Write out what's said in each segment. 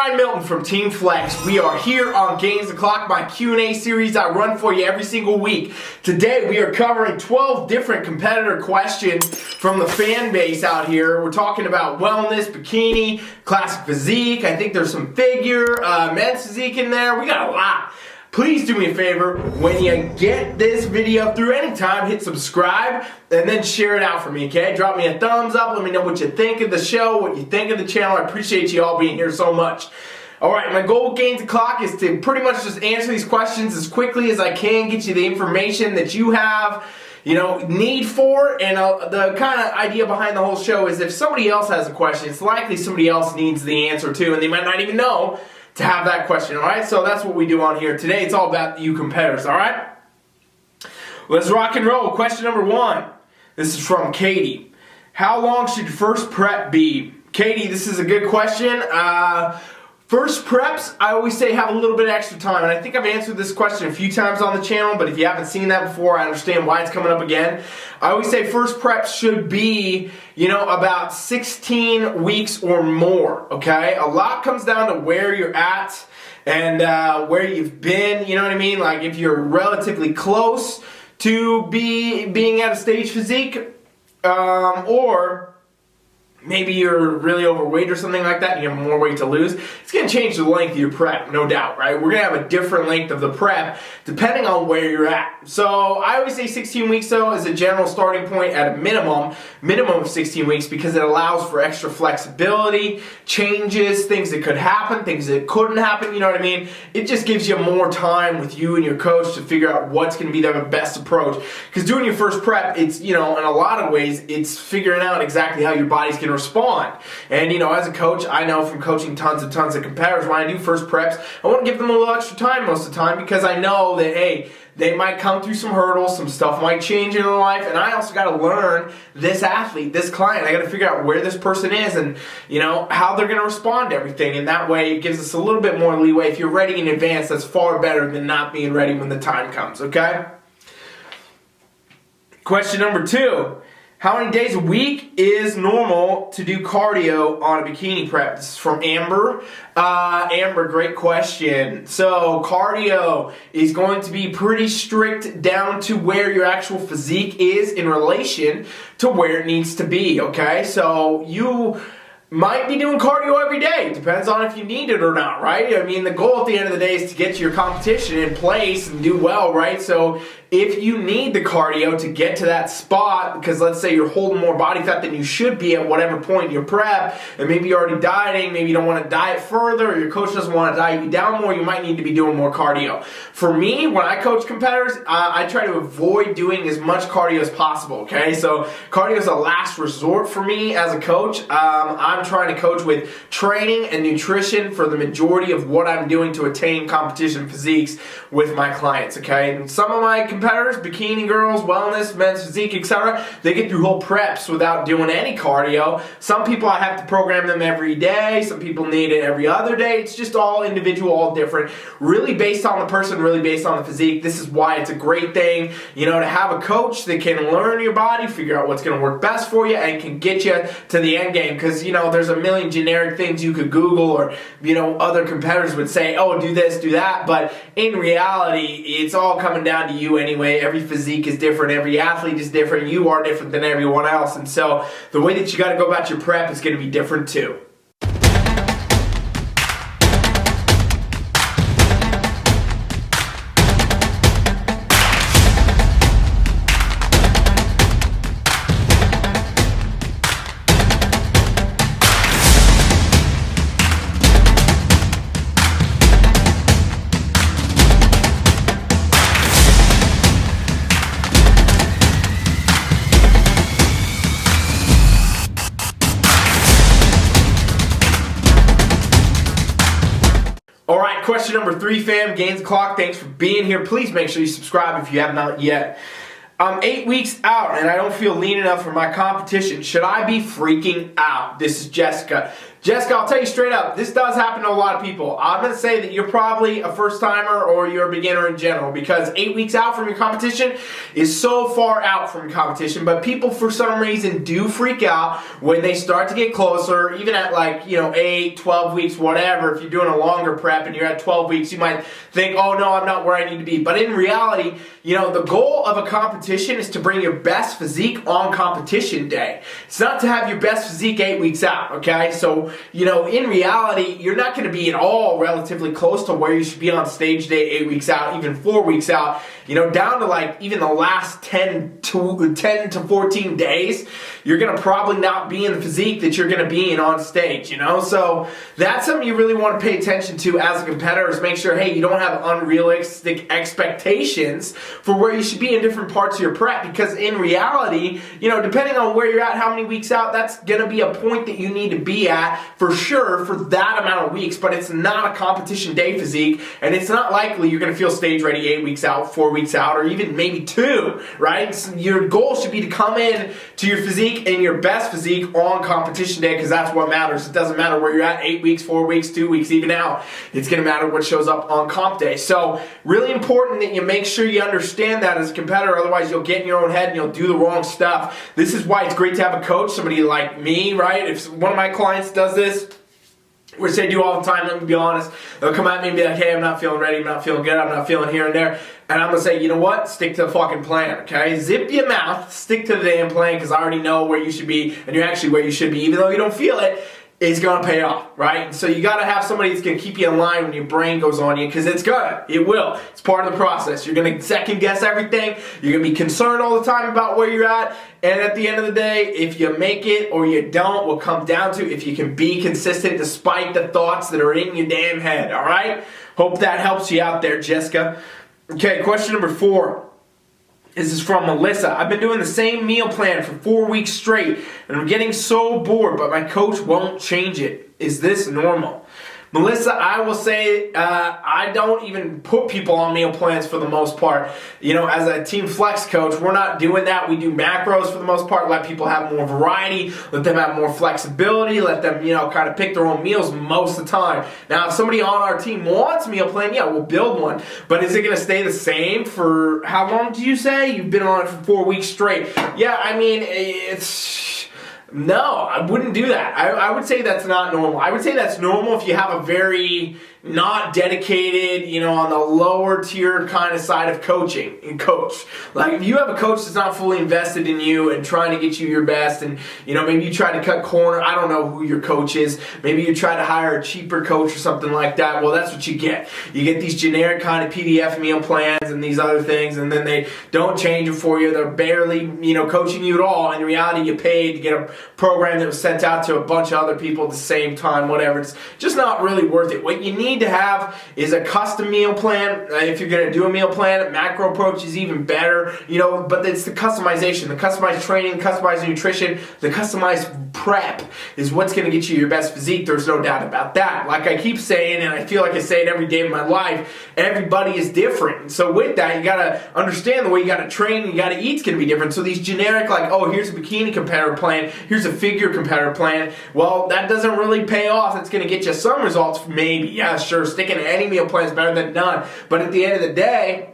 Ryan Milton from TeamFFLEX. We are here on Gainz the Clock, my Q&A series I run for you every single week. Today we are covering 12 different competitor questions from the fan base out here. We're talking about wellness, bikini, classic physique. I think there's some figure, men's physique in there. We got a lot. Please do me a favor, when you get this video through anytime, hit subscribe and then share it out for me, okay? Drop me a thumbs up, let me know what you think of the show, what you think of the channel. I appreciate you all being here so much. Alright, my goal with Gainz the Clock is to pretty much just answer these questions as quickly as I can, get you the information that you have, need for, and the kind of idea behind the whole show is if somebody else has a question, it's likely somebody else needs the answer too, and they might not even know to have that question, alright? So that's what we do on here. Today it's all about you competitors, alright? Let's rock and roll. Question number 1. This is from Katie. How long should your first prep be? Katie, this is a good question. First preps, I always say have a little bit of extra time, and I think I've answered this question a few times on the channel, but if you haven't seen that before, I understand why it's coming up again. I always say first preps should be, about 16 weeks or more, okay? A lot comes down to where you're at and where you've been, you know what I mean? Like if you're relatively close to being at a stage physique, or maybe you're really overweight or something like that and you have more weight to lose, it's going to change the length of your prep, no doubt, right? We're going to have a different length of the prep depending on where you're at. So I always say 16 weeks though is a general starting point at a minimum of 16 weeks because it allows for extra flexibility, changes, things that could happen, things that couldn't happen, you know what I mean? It just gives you more time with you and your coach to figure out what's going to be the best approach. Because doing your first prep, it's, in a lot of ways, it's figuring out exactly how your body's going to respond. And as a coach, I know from coaching tons of competitors, when I do first preps, I want to give them a little extra time most of the time because I know that, hey, they might come through some hurdles, some stuff might change in their life, and I also got to learn this athlete, this client. I got to figure out where this person is and, how they're going to respond to everything. And that way it gives us a little bit more leeway. If you're ready in advance, that's far better than not being ready when the time comes, okay? Question number 2. How many days a week is normal to do cardio on a bikini prep? This is from Amber. Amber, great question. So cardio is going to be pretty strict down to where your actual physique is in relation to where it needs to be, okay? So you might be doing cardio every day. Depends on if you need it or not, right? I mean, the goal at the end of the day is to get to your competition in place and do well, right? So if you need the cardio to get to that spot, because let's say you're holding more body fat than you should be at whatever point in your prep, and maybe you're already dieting, maybe you don't want to diet further, or your coach doesn't want to diet you down more, you might need to be doing more cardio. For me, when I coach competitors, I try to avoid doing as much cardio as possible, okay? So cardio is a last resort for me as a coach. I'm trying to coach with training and nutrition for the majority of what I'm doing to attain competition physiques with my clients, okay? And some of my competitors, bikini girls, wellness, men's physique, etc., they get through whole preps without doing any cardio. Some people I have to program them every day. Some people need it every other day. It's just all individual, all different. Really based on the person, really based on the physique. This is why it's a great thing, to have a coach that can learn your body, figure out what's going to work best for you, and can get you to the end game. Because, there's a million generic things you could Google or, other competitors would say, oh, do this, do that. But in reality, it's all coming down to you anyway. Every physique is different. Every athlete is different. You are different than everyone else. And so the way that you got to go about your prep is going to be different too. Alright, question number 3, fam. Gainz the Clock, thanks for being here. Please make sure you subscribe if you have not yet. I'm 8 weeks out and I don't feel lean enough for my competition. Should I be freaking out? This is Jessica. Jessica, I'll tell you straight up, this does happen to a lot of people. I'm going to say that you're probably a first-timer or you're a beginner in general, because 8 weeks out from your competition is so far out from your competition, but people for some reason do freak out when they start to get closer, even at 8, 12 weeks, whatever. If you're doing a longer prep and you're at 12 weeks, you might think, oh no, I'm not where I need to be. But in reality, the goal of a competition is to bring your best physique on competition day. It's not to have your best physique 8 weeks out, okay? So, in reality, you're not going to be at all relatively close to where you should be on stage day 8 weeks out, even 4 weeks out, down to even the last 10 to 14 days, you're going to probably not be in the physique that you're going to be in on stage, So that's something you really want to pay attention to as a competitor, is make sure, hey, you don't have unrealistic expectations for where you should be in different parts of your prep, because in reality, depending on where you're at, how many weeks out, that's going to be a point that you need to be at for sure for that amount of weeks, but it's not a competition day physique, and it's not likely you're going to feel stage ready 8 weeks out, 4 weeks out, or even maybe 2, right? So your goal should be to come in to your physique and your best physique on competition day, because that's what matters. It doesn't matter where you're at 8 weeks, 4 weeks, 2 weeks, even out. It's going to matter what shows up on comp day. So really important that you make sure you understand that as a competitor, otherwise you'll get in your own head and you'll do the wrong stuff. This is why it's great to have a coach, somebody like me, right? If one of my clients does this, which they do all the time, let me be honest, they'll come at me and be like, hey, I'm not feeling ready, I'm not feeling good, I'm not feeling here and there. And I'm going to say, you know what? Stick to the fucking plan, okay? Zip your mouth, stick to the damn plan, because I already know where you should be, and you're actually where you should be. Even though you don't feel it, it's going to pay off, right? And so you got to have somebody that's going to keep you in line when your brain goes on you, because it will. It's part of the process. You're going to second guess everything. You're going to be concerned all the time about where you're at. And at the end of the day, if you make it or you don't, will come down to if you can be consistent despite the thoughts that are in your damn head, all right? Hope that helps you out there, Jessica. Okay, question number 4. This is from Melissa. I've been doing the same meal plan for 4 weeks straight, and I'm getting so bored, but my coach won't change it. Is this normal? Melissa, I will say I don't even put people on meal plans for the most part. As a TeamFFLEX coach, we're not doing that. We do macros for the most part, let people have more variety, let them have more flexibility, let them, kind of pick their own meals most of the time. Now, if somebody on our team wants a meal plan, yeah, we'll build one. But is it going to stay the same for, how long did you say? You've been on it for 4 weeks straight. Yeah, I mean, no, I wouldn't do that. I would say that's not normal. I would say that's normal if you have a very not dedicated, on the lower tier kind of side of coaching and coach. Like if you have a coach that's not fully invested in you and trying to get you your best, and maybe you try to cut corner. I don't know who your coach is. Maybe you try to hire a cheaper coach or something like that. Well, that's what you get. You get these generic kind of PDF meal plans and these other things, and then they don't change it for you. They're barely, coaching you at all. In reality, you paid to get a program that was sent out to a bunch of other people at the same time, whatever. It's just not really worth it. What you need to have is a custom meal plan. If you're going to do a meal plan, macro approach is even better, but it's the customization, the customized training, the customized nutrition, the customized prep is what's going to get you your best physique. There's no doubt about that. Like I keep saying, and I feel like I say it every day of my life, everybody is different. And so with that, you got to understand the way you got to train and you got to eat is going to be different. So these generic, like, oh, here's a bikini competitor plan, here's a figure competitor plan, well, that doesn't really pay off. That's going to get you some results, maybe. Yeah, sure, sticking to any meal plan is better than none. But at the end of the day,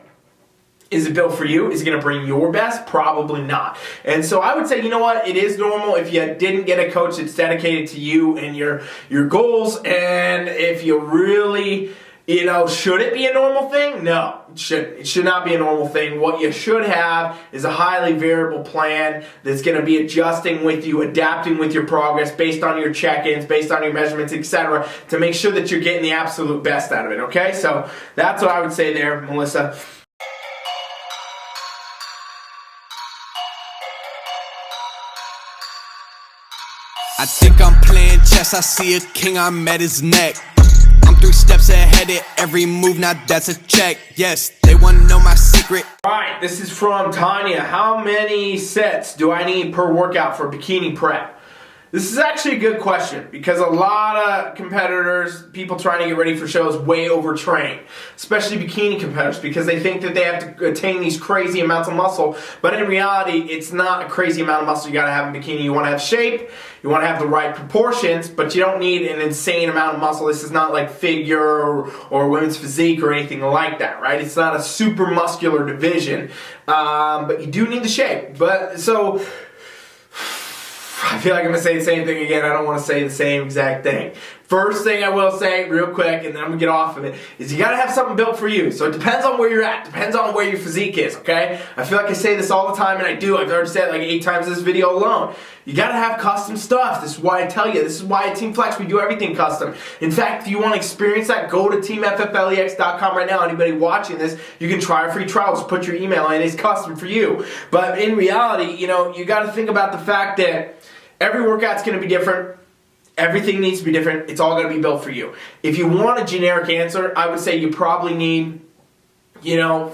is it built for you? Is it going to bring your best? Probably not. And so I would say, it is normal if you didn't get a coach that's dedicated to you and your goals. And if you really, should it be a normal thing? No, it shouldn't. It should not be a normal thing. What you should have is a highly variable plan that's going to be adjusting with you, adapting with your progress based on your check-ins, based on your measurements, etc., to make sure that you're getting the absolute best out of it, okay? So that's what I would say there, Melissa. I think I'm playing chess, I see a king, I'm at his neck. I'm 3 steps ahead of every move, now that's a check. Yes, they wanna know my secret. Alright, this is from Tanya. How many sets do I need per workout for bikini prep? This is actually a good question because a lot of competitors, people trying to get ready for shows, way overtrain, especially bikini competitors, because they think that they have to attain these crazy amounts of muscle. But in reality, it's not a crazy amount of muscle you got to have in bikini. You want to have shape, you want to have the right proportions, but you don't need an insane amount of muscle. This is not like figure or women's physique or anything like that, right? It's not a super muscular division, but you do need the shape. But so I feel like I'm going to say the same thing again. I don't want to say the same exact thing. First thing I will say real quick, and then I'm going to get off of it, is you got to have something built for you. So it depends on where you're at. Depends on where your physique is, okay? I feel like I say this all the time, and I do. I've already said it like 8 times in this video alone. You got to have custom stuff. This is why I tell you. This is why at TeamFFLEX we do everything custom. In fact, if you want to experience that, go to TeamFFLEX.com right now. Anybody watching this, you can try a free trial. Just put your email in. It's custom for you. But in reality, you know, you got to think about the fact that every workout's going to be different. Everything needs to be different. It's all going to be built for you. If you want a generic answer, I would say you probably need, you know,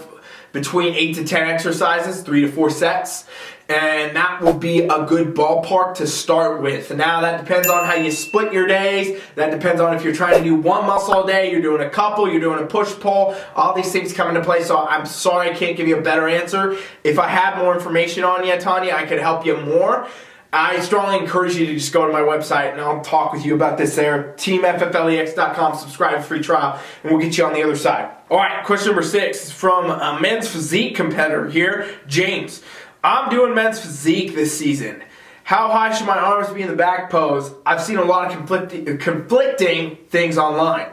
between 8 to 10 exercises, 3 to 4 sets. And that will be a good ballpark to start with. Now that depends on how you split your days. That depends on if you're trying to do one muscle a day, you're doing a couple, you're doing a push-pull. All these things come into play, so I'm sorry I can't give you a better answer. If I had more information on you, Tanya, I could help you more. I strongly encourage you to just go to my website and I'll talk with you about this there. TeamFFLEX.com, subscribe, free trial, and we'll get you on the other side. Alright, question number 6 is from a men's physique competitor here, James. I'm doing men's physique this season. How high should my arms be in the back pose? I've seen a lot of conflicting things online.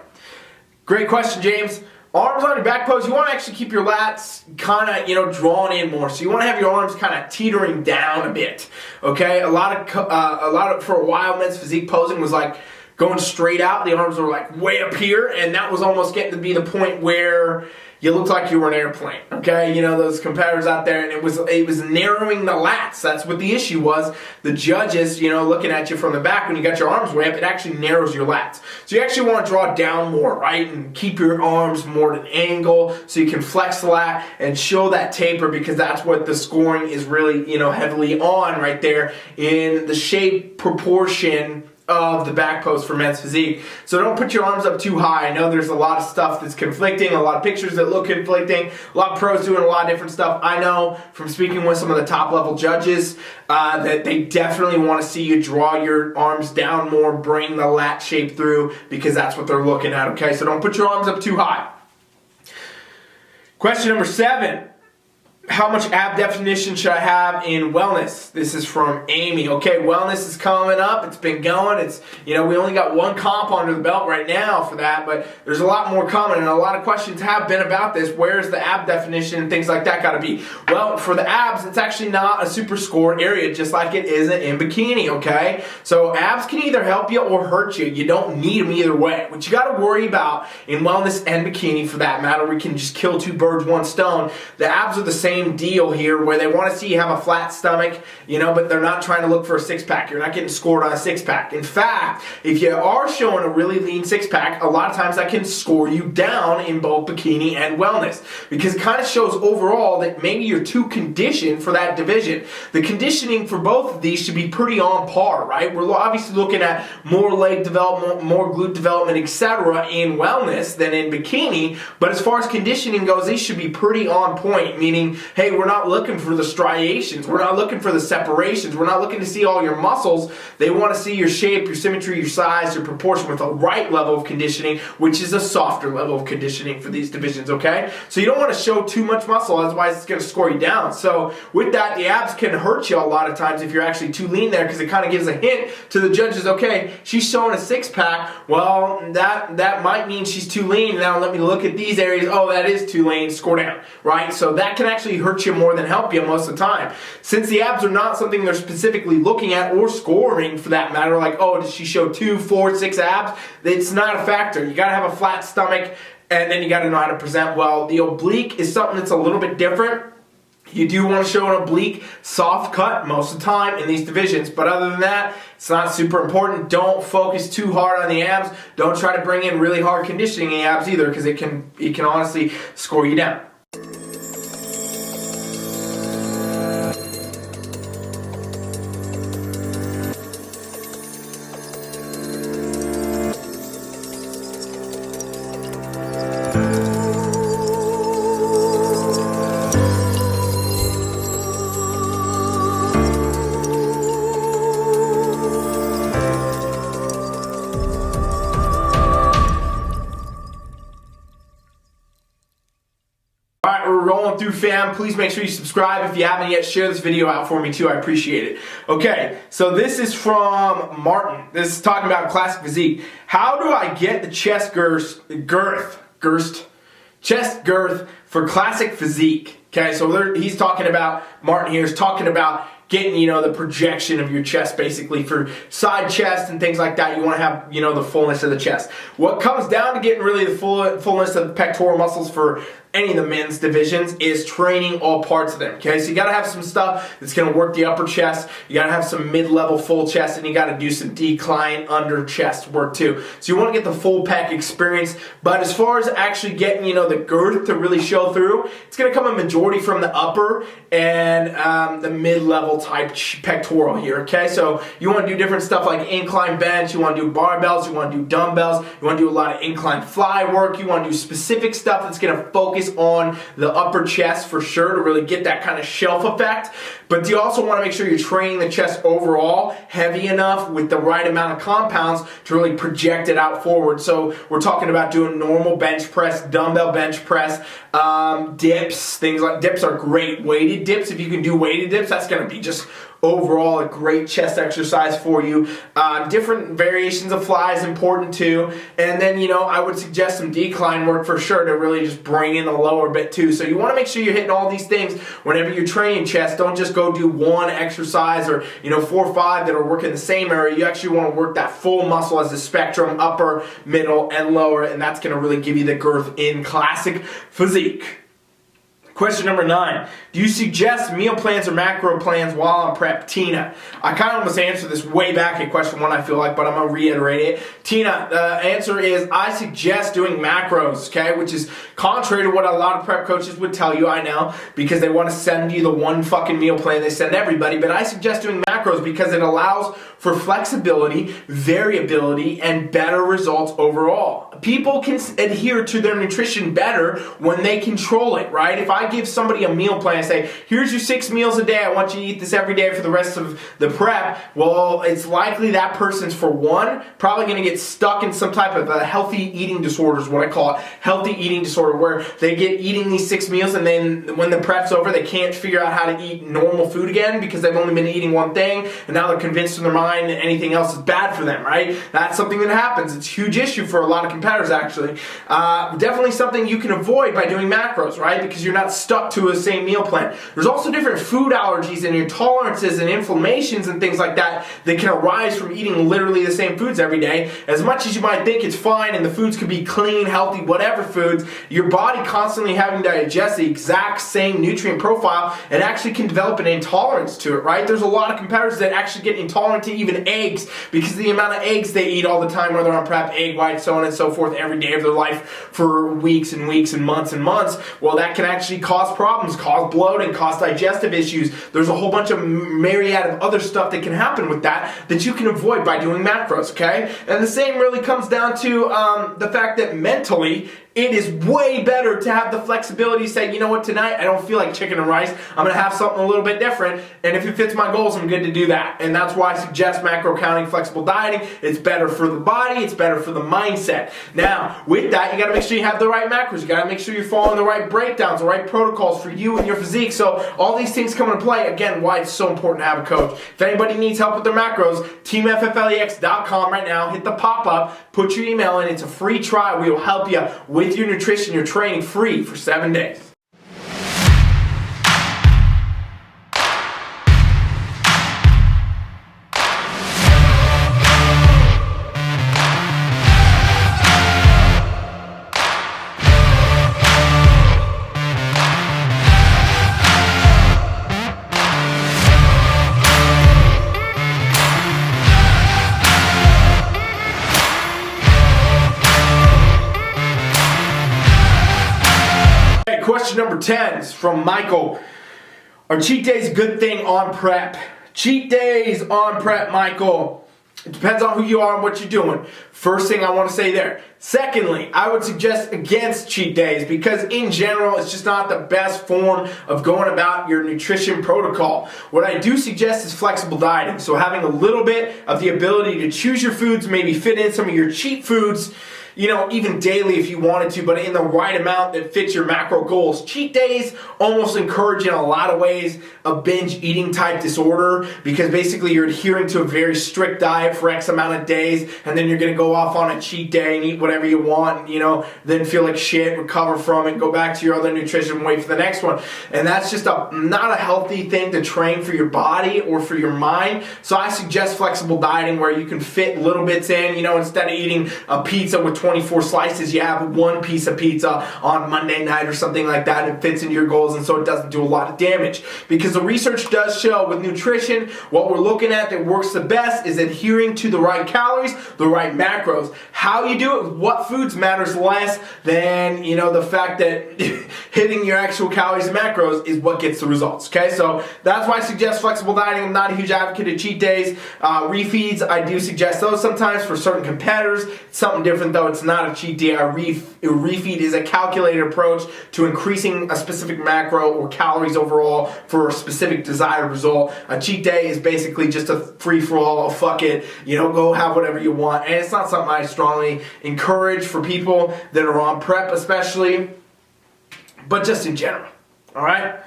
Great question, James. Arms on your back pose, you want to actually keep your lats kind of, you know, drawn in more. So you want to have your arms kind of teetering down a bit. Okay? A lot of for a while, men's physique posing was like going straight out. The arms were like way up here, and that was almost getting to be the point where you looked like you were an airplane, okay? You know, those competitors out there, and it was narrowing the lats. That's what the issue was. The judges, you know, looking at you from the back when you got your arms way up, it actually narrows your lats. So you actually want to draw down more, right? And keep your arms more at an angle so you can flex the lat and show that taper, because that's what the scoring is really, you know, heavily on right there in the shape proportion of the back pose for men's physique. So don't put your arms up too high. I know there's a lot of stuff that's conflicting, a lot of pictures that look conflicting, a lot of pros doing a lot of different stuff. I know from speaking with some of the top level judges that they definitely want to see you draw your arms down more, bring the lat shape through, because that's what they're looking at, okay? So don't put your arms up too high. Question number 7. How much ab definition should I have in wellness? This is from Amy. Okay, wellness is coming up. It's been going. It's, you know, we only got one comp under the belt right now for that, but there's a lot more coming, and a lot of questions have been about this. Where's the ab definition and things like that got to be? Well, for the abs, it's actually not a super score area, just like it isn't in bikini, okay? So abs can either help you or hurt you. You don't need them either way. What you got to worry about in wellness and bikini, for that matter, we can just kill 2 birds, 1 stone. The abs are the same deal here, where they want to see you have a flat stomach, you know, but they're not trying to look for a 6-pack. You're not getting scored on a 6-pack. In fact, if you are showing a really lean 6-pack, a lot of times that can score you down in both bikini and wellness, because it kind of shows overall that maybe you're too conditioned for that division. The conditioning for both of these should be pretty on par, right? We're obviously looking at more leg development, more glute development, etc. in wellness than in bikini, but as far as conditioning goes, these should be pretty on point, meaning, hey, we're not looking for the striations. We're not looking for the separations. We're not looking to see all your muscles. They want to see your shape, your symmetry, your size, your proportion with a right level of conditioning, which is a softer level of conditioning for these divisions, okay? So you don't want to show too much muscle, otherwise it's going to score you down. So with that, the abs can hurt you a lot of times if you're actually too lean there, because it kind of gives a hint to the judges, okay, she's showing a 6-pack. Well, that might mean she's too lean. Now let me look at these areas. Oh, that is too lean. Score down, right? So that can actually hurt you more than help you most of the time. Since the abs are not something they're specifically looking at or scoring for that matter, like, oh, does she show 2, 4, 6 abs? It's not a factor. You got to have a flat stomach, and then you got to know how to present well. The oblique is something that's a little bit different. You do want to show an oblique soft cut most of the time in these divisions, but other than that, it's not super important. Don't focus too hard on the abs. Don't try to bring in really hard conditioning in the abs either, because it can honestly score you down. Alright, we're rolling through, fam. Please make sure you subscribe. If you haven't yet, share this video out for me too. I appreciate it. Okay, so this is from Martin. This is talking about classic physique. How do I get the chest girth for classic physique? Okay, so he's talking about, Martin here is talking about getting, the projection of your chest, basically for side chest and things like that. You want to have, the fullness of the chest. What comes down to getting really the fullness of the pectoral muscles for any of the men's divisions is training all parts of them, okay? So you gotta have some stuff that's gonna work the upper chest, you gotta have some mid-level full chest, and you gotta do some decline under chest work too. So you wanna get the full pec experience, but as far as actually getting, the girth to really show through, it's gonna come a majority from the upper and the mid-level type pectoral here, okay? So you wanna do different stuff like incline bench, you wanna do barbells, you wanna do dumbbells, you wanna do a lot of incline fly work, you wanna do specific stuff that's gonna focus on the upper chest for sure to really get that kind of shelf effect. But you also want to make sure you're training the chest overall heavy enough with the right amount of compounds to really project it out forward. So we're talking about doing normal bench press, dumbbell bench press, dips. Things like dips are great. Weighted dips, if you can do weighted dips, that's going to be just overall a great chest exercise for you. Different variations of fly is important too. And then, I would suggest some decline work for sure to really just bring in the lower bit too. So you want to make sure you're hitting all these things whenever you're training chest. Don't just go do one exercise or, 4 or 5 that are working the same area. You actually want to work that full muscle as a spectrum, upper, middle, and lower. And that's going to really give you the girth in classic physique. Question number 9. Do you suggest meal plans or macro plans while on prep? Tina. I kind of almost answered this way back in question 1, I feel like, but I'm going to reiterate it. Tina, the answer is I suggest doing macros, okay, which is contrary to what a lot of prep coaches would tell you, I know, because they want to send you the one fucking meal plan they send everybody, but I suggest doing macros because it allows for flexibility, variability, and better results overall. People can adhere to their nutrition better when they control it, right? If I give somebody a meal plan and say, here's your 6 meals a day, I want you to eat this every day for the rest of the prep, well, it's likely that person's, for one, probably going to get stuck in some type of a healthy eating disorder is what I call it, healthy eating disorder, where they get eating these 6 meals and then when the prep's over, they can't figure out how to eat normal food again because they've only been eating one thing, and now they're convinced in their mind that anything else is bad for them, right? That's something that happens. It's a huge issue for a lot of competitors, actually. Definitely something you can avoid by doing macros, right? Because you're not stuck to a same meal plan. There's also different food allergies and intolerances and inflammations and things like that that can arise from eating literally the same foods every day. As much as you might think it's fine and the foods could be clean, healthy, whatever foods, your body constantly having to digest the exact same nutrient profile and actually can develop an intolerance to it, right? There's a lot of competitors that actually get intolerant to even eggs because of the amount of eggs they eat all the time, whether on prep, egg whites, so on and so forth, every day of their life for weeks and weeks and months and months. Well, that can actually cause problems, cause bloating, cause digestive issues. There's a whole bunch of myriad of other stuff that can happen with that you can avoid by doing macros, okay? And the same really comes down to the fact that mentally, it is way better to have the flexibility to say, you know what, tonight I don't feel like chicken and rice. I'm going to have something a little bit different, and if it fits my goals, I'm good to do that. And that's why I suggest macro counting, flexible dieting. It's better for the body. It's better for the mindset. Now, with that, you got to make sure you have the right macros. You got to make sure you're following the right breakdowns, the right protocols for you and your physique. So all these things come into play. Again, why it's so important to have a coach. If anybody needs help with their macros, TeamFFLEX.com right now. Hit the pop-up. Put your email in. It's a free trial. We will help you with your nutrition, your training, free for 7 days. Question number 10 is from Michael. Are cheat days a good thing on prep? Cheat days on prep, Michael. It depends on who you are and what you're doing. First thing I want to say there. Secondly, I would suggest against cheat days because in general, it's just not the best form of going about your nutrition protocol. What I do suggest is flexible dieting. So having a little bit of the ability to choose your foods, maybe fit in some of your cheat foods, you know, even daily if you wanted to, but in the right amount that fits your macro goals. Cheat days almost encourage in a lot of ways a binge eating type disorder because basically you're adhering to a very strict diet for X amount of days and then you're going to go off on a cheat day and eat whatever you want and, you know, then feel like shit, recover from it, go back to your other nutrition, wait for the next one. And that's just not a healthy thing to train for your body or for your mind. So I suggest flexible dieting where you can fit little bits in, you know, instead of eating a pizza with 24 slices, you have one piece of pizza on Monday night or something like that. It fits into your goals and so it doesn't do a lot of damage. Because the research does show with nutrition, what we're looking at that works the best is adhering to the right calories, the right macros. How you do it, what foods matters less than, you know, the fact that hitting your actual calories and macros is what gets the results. Okay, so that's why I suggest flexible dieting. I'm not a huge advocate of cheat days. Refeeds, I do suggest those sometimes for certain competitors. It's something different though. It's not a cheat day. A refeed is a calculated approach to increasing a specific macro or calories overall for a specific desired result. A cheat day is basically just a free-for-all, fuck it, you know, go have whatever you want. And it's not something I strongly encourage for people that are on prep especially, but just in general. All right?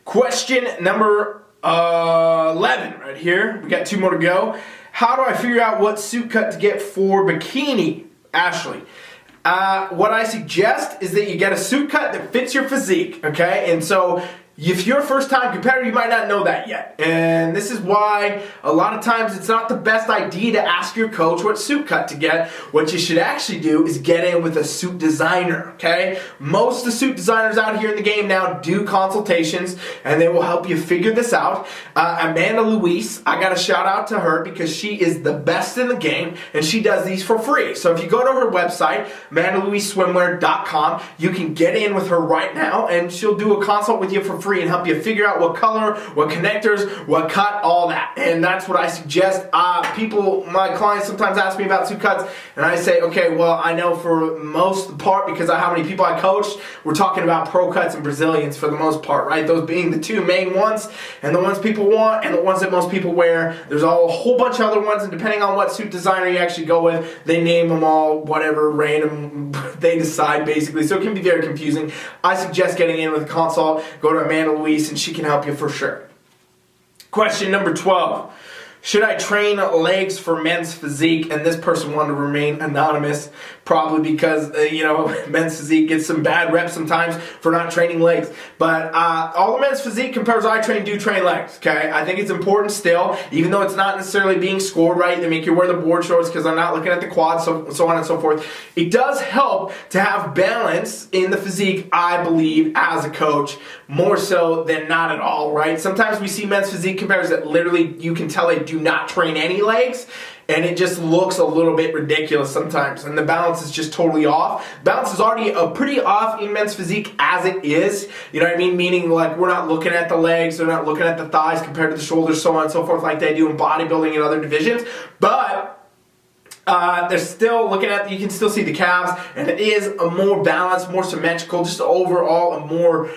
Question number 11 right here. We got 2 more to go. How do I figure out what suit cut to get for bikini? Ashley, what I suggest is that you get a suit cut that fits your physique, okay? And so if you're a first-time competitor, you might not know that yet. And this is why a lot of times it's not the best idea to ask your coach what suit cut to get. What you should actually do is get in with a suit designer, okay? Most of the suit designers out here in the game now do consultations, and they will help you figure this out. Amanda Luis, I got a shout out to her because she is the best in the game, and she does these for free. So if you go to her website, AmandaLuisSwimwear.com, you can get in with her right now, and she'll do a consult with you for free and help you figure out what color, what connectors, what cut, all that. And that's what I suggest. My clients sometimes ask me about suit cuts, and I say, okay, well, I know for most part, because of how many people I coached, we're talking about pro cuts and Brazilians for the most part, right? Those being the 2 main ones, and the ones people want, and the ones that most people wear. There's a whole bunch of other ones, and depending on what suit designer you actually go with, they name them all whatever random they decide, basically. So it can be very confusing. I suggest getting in with a consult. Go to Amanda Luis, and she can help you for sure. Question number 12. Should I train legs for men's physique? And this person wanted to remain anonymous, probably because, men's physique gets some bad reps sometimes for not training legs. But all the men's physique compares I train do train legs, okay? I think it's important still, even though it's not necessarily being scored right. They make you wear the board shorts because I'm not looking at the quads, so on and so forth. It does help to have balance in the physique, I believe, as a coach, more so than not at all, right? Sometimes we see men's physique compares that literally you can tell they do not train any legs, and it just looks a little bit ridiculous sometimes, and the balance is just totally off. Balance is already pretty off in men's physique as it is, you know what I mean? Meaning, like, we're not looking at the legs, they're not looking at the thighs compared to the shoulders, so on and so forth, like they do in bodybuilding and other divisions, but they're still looking at, you can still see the calves, and it is a more balanced, more symmetrical, just overall a more,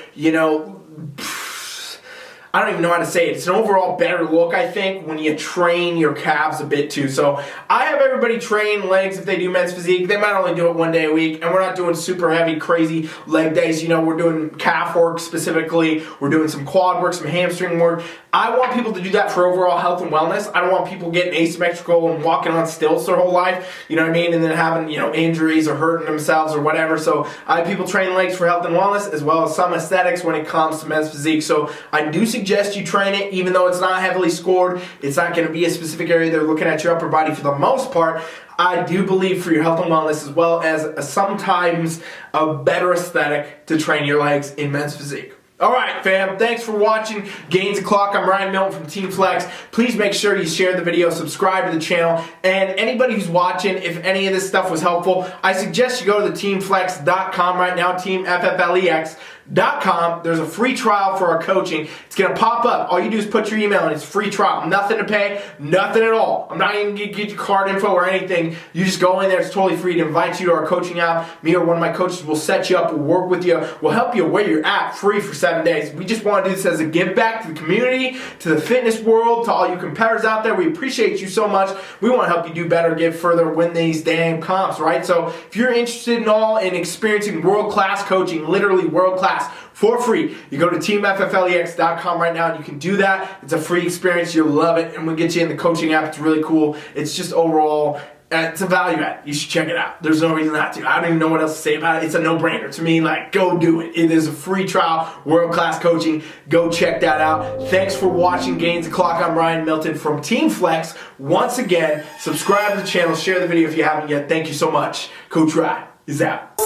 I don't even know how to say it. It's an overall better look, I think, when you train your calves a bit too. So I have everybody train legs if they do men's physique. They might only do it 1 day a week, and we're not doing super heavy, crazy leg days. We're doing calf work specifically. We're doing some quad work, some hamstring work. I want people to do that for overall health and wellness. I don't want people getting asymmetrical and walking on stilts their whole life, you know what I mean, and then having, injuries or hurting themselves or whatever. So I have people train legs for health and wellness as well as some aesthetics when it comes to men's physique. So I do suggest you train it, even though it's not heavily scored. It's not going to be a specific area they're looking at your upper body for the most part. I do believe for your health and wellness as well as sometimes a better aesthetic to train your legs in men's physique. Alright fam, thanks for watching Gainz the Clock. I'm Ryan Milton from TeamFFLEX. Please make sure you share the video, subscribe to the channel, and anybody who's watching, if any of this stuff was helpful, I suggest you go to the TeamFFLEX.com right now, TeamFFLEX. TeamFFLEX.com. There's a free trial for our coaching. It's going to pop up. All you do is put your email in. It's free trial. Nothing to pay. Nothing at all. I'm not even going to get your card info or anything. You just go in there. It's totally free to invite you to our coaching app. Me or one of my coaches will set you up. We'll work with you. We'll help you where you're at free for 7 days. We just want to do this as a give back to the community, to the fitness world, to all you competitors out there. We appreciate you so much. We want to help you do better, get further, win these damn comps, right? So if you're interested in experiencing world-class coaching, literally world-class, for free, you go to TeamFFLEX.com right now and you can do that. It's a free experience. You'll love it. And we'll get you in the coaching app. It's really cool. It's just overall, it's a value add. You should check it out. There's no reason not to. I don't even know what else to say about it. It's a no-brainer to me. Like, go do it. It is a free trial, world-class coaching. Go check that out. Thanks for watching Gainz the Clock. I'm Ryan Milton from TeamFFLEX. Once again, subscribe to the channel. Share the video if you haven't yet. Thank you so much. Coach Ryan is out.